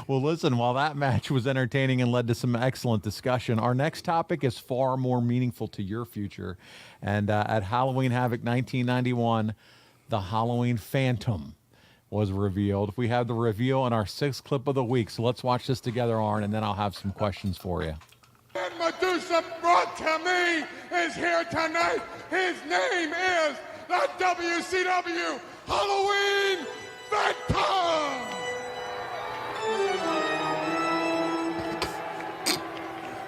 Well, listen, while that match was entertaining and led to some excellent discussion, our next topic is far more meaningful to your future. And at Halloween Havoc 1991, the Halloween Phantom was revealed. We have the reveal in our 6th clip of the week. So let's watch this together, Arn, and then I'll have some questions for you. And Medusa brought to me is here tonight. His name is the WCW Halloween Phantom.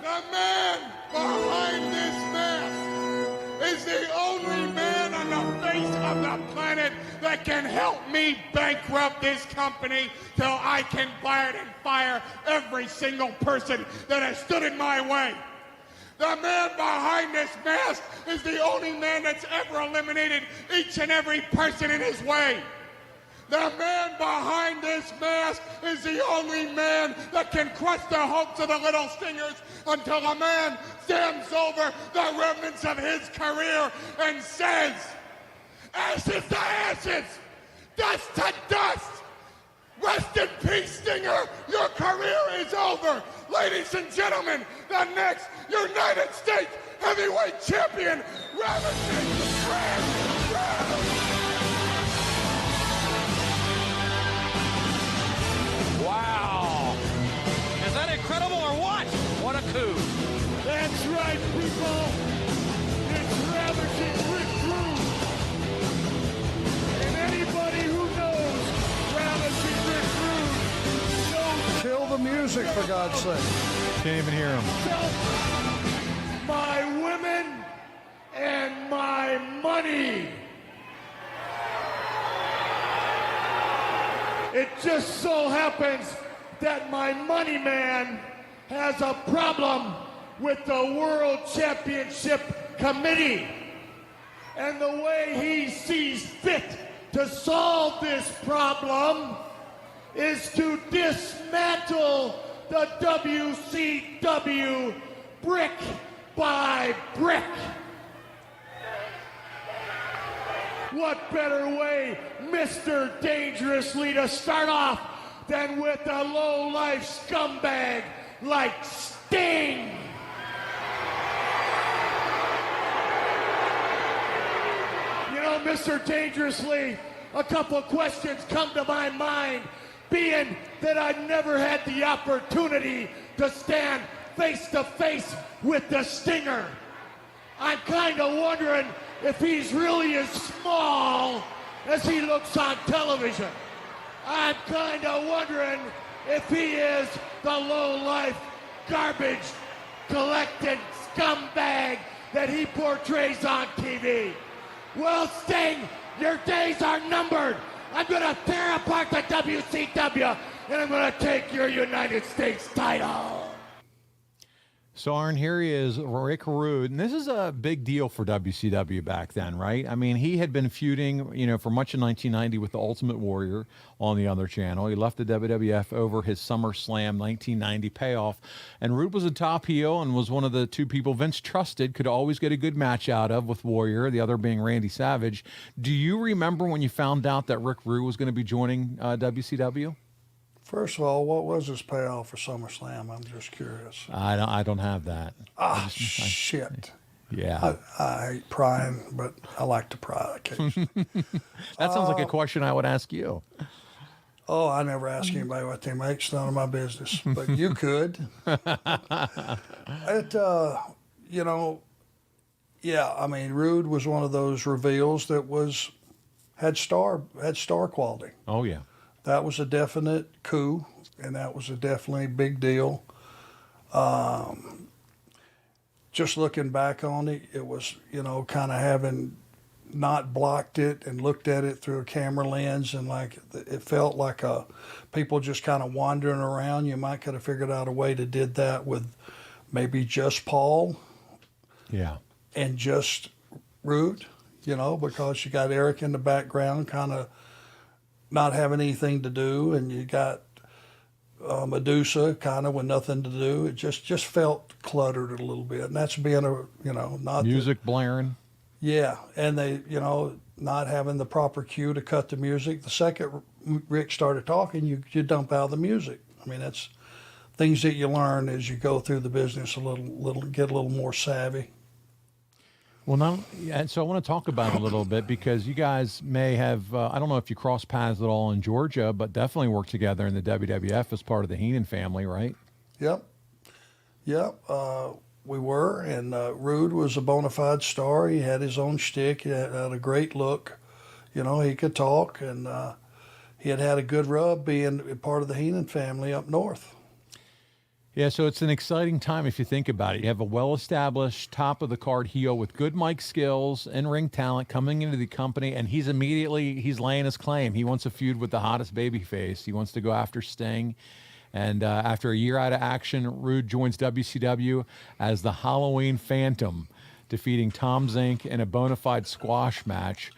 The man behind this mask is the only man on the face of the planet that can help me bankrupt this company till I can buy it and fire every single person that has stood in my way. The man behind this mask is the only man that's ever eliminated each and every person in his way. The man behind this mask is the only man that can crush the hopes of the little stingers until a man stands over the remnants of his career and says, ashes to ashes, dust to dust. Rest in peace, Stinger. Your career is over. Ladies and gentlemen, the next United States Heavyweight Champion, Ravishing Ram. Wow. Is that incredible or what? What a coup. That's right, people. It's Ravishing Rick Rude. And anybody who knows Ravishing Rick Rude knows. Kill the music, for God's sake. Can't even hear him. My women and my money. It just so happens that my money man has a problem with the World Championship Committee. And the way he sees fit to solve this problem is to dismantle the WCW brick by brick. What better way, Mr. Dangerously, to start off than with a low-life scumbag like Sting? You know, Mr. Dangerously, a couple of questions come to my mind, being that I've never had the opportunity to stand face-to-face with the Stinger. I'm kind of wondering if he's really as small as he looks on television. I'm kind of wondering if he is the low-life, garbage collecting scumbag that he portrays on TV. Well, Sting, your days are numbered. I'm going to tear apart the WCW, and I'm going to take your United States title. So, Arn, here he is, Rick Rude, and this is a big deal for WCW back then, right? I mean, he had been feuding, for much of 1990 with the Ultimate Warrior on the other channel. He left the WWF over his SummerSlam 1990 payoff, and Rude was a top heel and was one of the two people Vince trusted, could always get a good match out of with Warrior, the other being Randy Savage. Do you remember when you found out that Rick Rude was going to be joining WCW? First of all, what was his payoff for SummerSlam? I'm just curious. I don't have that. Shit. Yeah. I hate prying, but I like to pry occasionally. That sounds like a question I would ask you. Oh, I never ask anybody what they make. It's none of my business. But you could. Rude was one of those reveals that had star quality. Oh, yeah. That was a definite coup, and that was a definitely big deal. Just looking back on it, it was, kind of having not blocked it and looked at it through a camera lens, and it felt like people just kind of wandering around. You might could have figured out a way to did that with maybe just Paul. Yeah. And just Rude, because you got Eric in the background kind of not having anything to do, and you got Medusa kind of with nothing to do. It just felt cluttered a little bit, and that's being not music blaring. Yeah, and they not having the proper cue to cut the music. The second Rick started talking, you dump out the music. I mean, that's things that you learn as you go through the business get a little more savvy. Well, now, and so I want to talk about it a little bit because you guys may have, I don't know if you cross paths at all in Georgia, but definitely worked together in the WWF as part of the Heenan family, right? Yep. We were, and Rude was a bona fide star. He had his own shtick. He had a great look. You know, he could talk, and he had a good rub being part of the Heenan family up north. Yeah, so it's an exciting time if you think about it. You have a well-established top-of-the-card heel with good mic skills and ring talent coming into the company, and he's laying his claim. He wants a feud with the hottest babyface. He wants to go after Sting. And after a year out of action, Rude joins WCW as the Halloween Phantom, defeating Tom Zink in a bona fide squash match